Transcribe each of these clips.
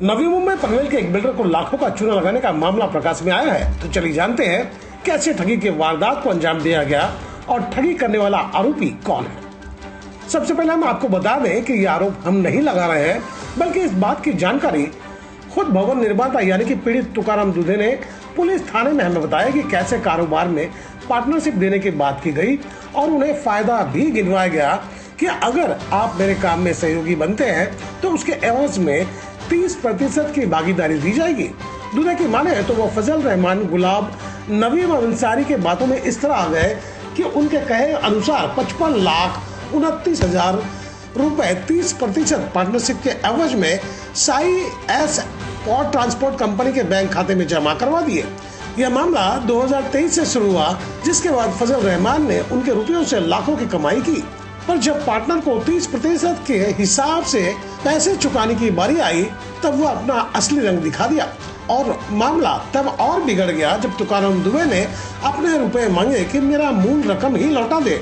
नवी मुंबई पनवेल के एक बिल्डर को लाखों का चूना लगाने का मामला प्रकाश में आया है। तो चलिए जानते हैं कैसे ठगी के वारदात को अंजाम दिया गया और ठगी करने वाला आरोपी कौन है। सबसे पहले हम आपको बता दें कि ये आरोप हम नहीं लगा रहे हैं, बल्कि इस बात की जानकारी खुद भवन निर्माता यानी कि पीड़ित तुकाराम दुधे ने पुलिस थाने में हमें बताया कि कैसे कारोबार में पार्टनरशिप देने की बात की गई और उन्हें फायदा भी गिनवाया गया कि अगर आप मेरे काम में सहयोगी बनते हैं तो उसके एवज में 30% की भागीदारी दी जाएगी। दुधे की माने तो वो फजल रहमान, गुलाब, नवीम अंसारी के बातों में इस तरह आ गए कि उनके कहे अनुसार 55,29,000 रुपए 30% पार्टनरशिप के एवज में Sai S port transport company के बैंक खाते में जमा करवा दिए। यह मामला 2023 से शुरू हुआ, जिसके बाद फजल रहमान ने उनके रुपयों से लाखों की कमाई की। पर जब पार्टनर को 30% के हिसाब से पैसे चुकाने की बारी आई, तब वह अपना असली रंग दिखा दिया और मामला तब और बिगड़ गया जब तुकाराम दुबे ने अपने रुपए मांगे कि मेरा मूल रकम ही लौटा दे।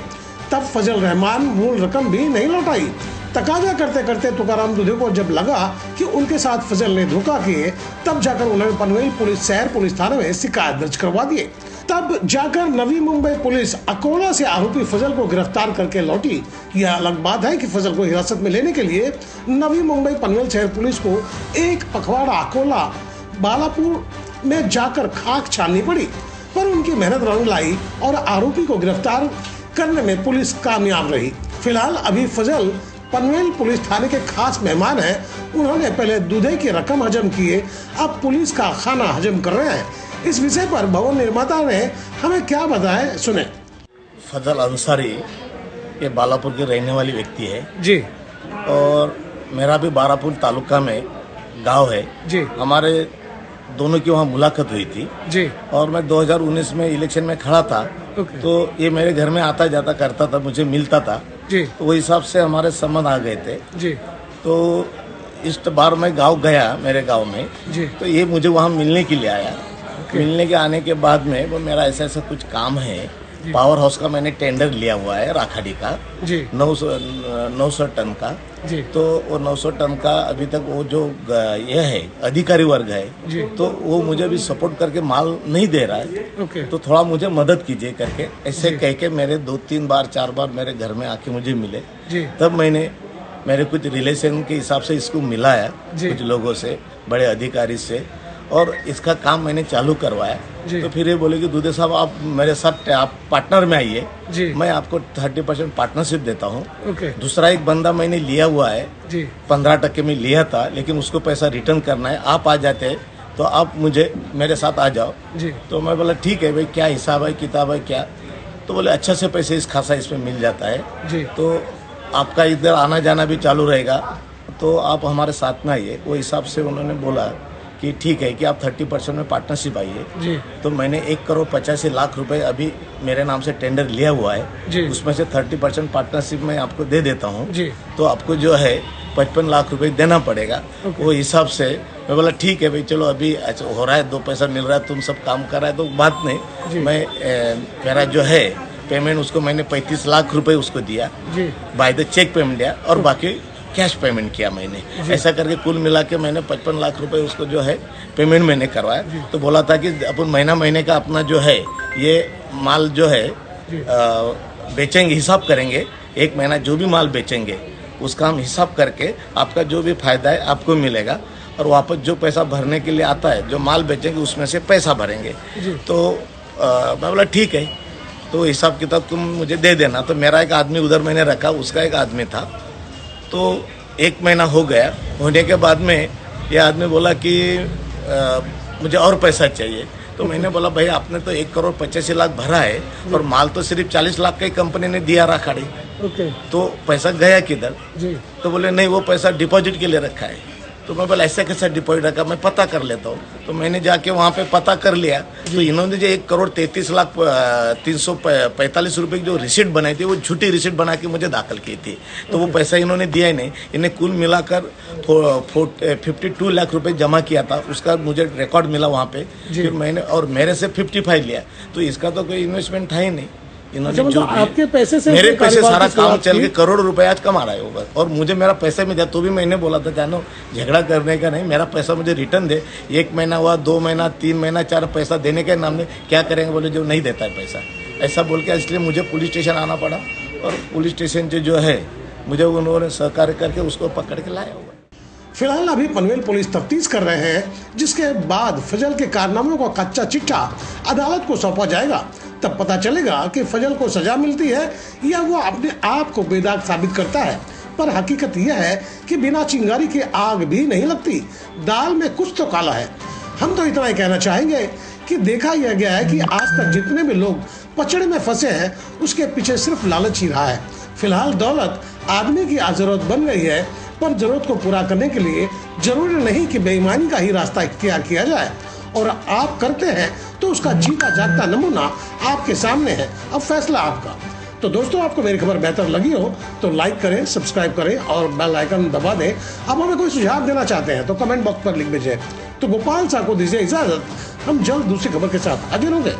तब फजल रहमान मूल रकम भी नहीं लौटाई। तकाजा करते करते तुकाराम दुबे को जब लगा कि उनके साथ फजल ने धोखा किए, तब जाकर उन्होंने पनवेल शहर पुलिस थाने में शिकायत दर्ज करवा दिए। तब जाकर नवी मुंबई पुलिस अकोला से आरोपी फजल को गिरफ्तार करके लौटी। यह अलग बात है कि फजल को हिरासत में लेने के लिए नवी मुंबई पनवेल शहर पुलिस को एक पखवाड़ा अकोला बालापुर में जाकर खाक छाननी पड़ी, पर उनकी मेहनत रंग लाई और आरोपी को गिरफ्तार करने में पुलिस कामयाब रही। फिलहाल अभी फजल पनवेल पुलिस थाने के खास मेहमान हैं। उन्होंने पहले दूधे की रकम हजम किए, अब पुलिस का खाना हजम कर रहे हैं। इस विषय पर भवन निर्माता ने हमें क्या बताया, सुने। फजल अंसारी ये बालापुर के रहने वाली व्यक्ति है जी, और मेरा भी बारापुर तालुका में गांव है जी। हमारे दोनों की वहाँ मुलाकात हुई थी जी। और मैं 2019 में इलेक्शन में खड़ा था। तो ये मेरे घर में आता जाता करता था, मुझे मिलता था जी। तो वो हिसाब से हमारे संबंध आ गए थे जी। तो इस बार मैं गांव गया, मेरे गांव में जी। तो ये मुझे वहाँ मिलने के लिए आया। मिलने के आने के बाद में वो मेरा ऐसा ऐसा कुछ काम है, पावर हाउस का मैंने टेंडर लिया हुआ है राखाड़ी का जी। 900 टन का जी। तो वो 900 टन का अभी तक वो जो ये है अधिकारी वर्ग है जी। तो वो मुझे भी सपोर्ट करके माल नहीं दे रहा है। ओके। तो थोड़ा मुझे मदद कीजिए करके ऐसे कह के मेरे 2-3 बार 4 बार मेरे घर में आके मुझे मिले जी। तब मैंने मेरे कुछ रिलेशन के हिसाब से इसको मिलाया कुछ लोगों से, बड़े अधिकारी से, और इसका काम मैंने चालू करवाया। तो फिर ये बोले कि दुधे साहब आप मेरे साथ आप पार्टनर में आइए, मैं आपको 30% पार्टनरशिप देता हूँ। दूसरा एक बंदा मैंने लिया हुआ है 15% में लिया था, लेकिन उसको पैसा रिटर्न करना है, आप आ जाते तो आप मुझे मेरे साथ आ जाओ। तो मैं बोला ठीक है भाई, क्या हिसाब है किताब है क्या? तो बोले अच्छा से पैसे इस खासा इसमें मिल जाता है तो आपका इधर आना जाना भी चालू रहेगा, तो आप हमारे साथ में आइए। वो हिसाब से उन्होंने बोला कि ठीक है कि आप 30% में पार्टनरशिप आइए। तो मैंने 1,85,00,000 रुपए अभी मेरे नाम से टेंडर लिया हुआ है, उसमें से 30% पार्टनरशिप में आपको दे देता हूँ। तो आपको जो है 55 लाख रुपए देना पड़ेगा। वो हिसाब से मैं बोला ठीक है भाई, चलो अभी हो रहा है, 2 पैसा मिल रहा है, तुम सब काम कर रहा है तो बात नहीं। मैं मेरा जो है पेमेंट उसको मैंने 35 लाख रुपए उसको दिया, बाय द चेक पेमेंट दिया और बाकी कैश पेमेंट किया मैंने। ऐसा करके कुल मिला के मैंने 55 लाख रुपए उसको जो है पेमेंट मैंने करवाया। तो बोला था कि अपन महीने का अपना जो है ये माल जो है बेचेंगे, हिसाब करेंगे, 1 महीना जो भी माल बेचेंगे उसका हम हिसाब करके आपका जो भी फायदा है आपको मिलेगा, और वापस जो पैसा भरने के लिए आता है, जो माल बेचेंगे उसमें से पैसा भरेंगे। तो मैं बोला ठीक है, तो हिसाब किताब तुम मुझे दे देना। तो मेरा एक आदमी उधर मैंने रखा, उसका एक आदमी था। तो 1 महीना हो गया, होने के बाद में ये आदमी बोला कि मुझे और पैसा चाहिए। तो मैंने बोला भाई आपने तो 1,85,00,000 भरा है और माल तो सिर्फ 40 लाख का ही कंपनी ने दिया राखाड़ी। तो पैसा गया किधर? तो बोले नहीं, वो पैसा डिपॉजिट के लिए रखा है। तो मैं बोला ऐसा कैसा डिपॉजिट रखा, मैं पता कर लेता हूँ। तो मैंने जाके वहाँ पे पता कर लिया तो इन्होंने जो 1,33,345 रुपए की जो रिसीट बनाई थी वो झूठी रिसीट बना के मुझे दाखिल की थी। तो वो पैसा इन्होंने दिया ही नहीं। इन्हें कुल मिलाकर 52 लाख रुपए जमा किया था, उसका मुझे रिकॉर्ड मिला वहाँ पे। फिर मैंने और मेरे से 55 लिया, तो इसका तो कोई इन्वेस्टमेंट था ही नहीं। इन्होंने जो भी आपके पैसे से मेरे पैसे कारोबार सारा की काम शुरुआत चल की? के करोड़ों रुपए आज कमा रहा है वो, और मुझे मेरा पैसा भी दिया तो भी मैंने बोला था जानो झगड़ा करने का नहीं, मेरा पैसा मुझे रिटर्न दे। 1 महीना हुआ, 2 महीना, 3 महीना, 4 पैसा देने के नाम में क्या करेंगे, बोले जो नहीं देता है पैसा, ऐसा बोल के इसलिए मुझे पुलिस स्टेशन आना पड़ा। और पुलिस स्टेशन से जो है मुझे उन्होंने सहकार्य करके उसको पकड़ के लाया हुआ। फिलहाल अभी पनवेल पुलिस तफ्तीश कर रहे हैं, जिसके बाद फजल के कारनामों का कच्चा चिट्ठा अदालत को सौंपा जाएगा। तब पता चलेगा कि फजल को सजा मिलती है या वो अपने आप को बेदाग साबित करता है। पर हकीकत यह है कि बिना चिंगारी के आग भी नहीं लगती, दाल में कुछ तो काला है। हम तो इतना ही कहना चाहेंगे कि देखा यह गया है कि आज तक जितने भी लोग पचड़े में फंसे हैं उसके पीछे सिर्फ लालच ही रहा है। फिलहाल दौलत आदमी की जरूरत बन गई है, पर जरूरत को पूरा करने के लिए जरूरी नहीं कि बेईमानी का ही रास्ता इख्तियार किया जाए, और आप करते हैं तो उसका जीता जागता नमूना आपके सामने है। अब फैसला आपका। तो दोस्तों, आपको मेरी खबर बेहतर लगी हो तो लाइक करें, सब्सक्राइब करें और बेल आइकन दबा दें। अब हमें कोई सुझाव देना चाहते हैं तो कमेंट बॉक्स पर लिख दीजिए। तो गोपाल साहब को दीजिए इजाजत, हम जल्द दूसरी खबर के साथ हाजिर होंगे।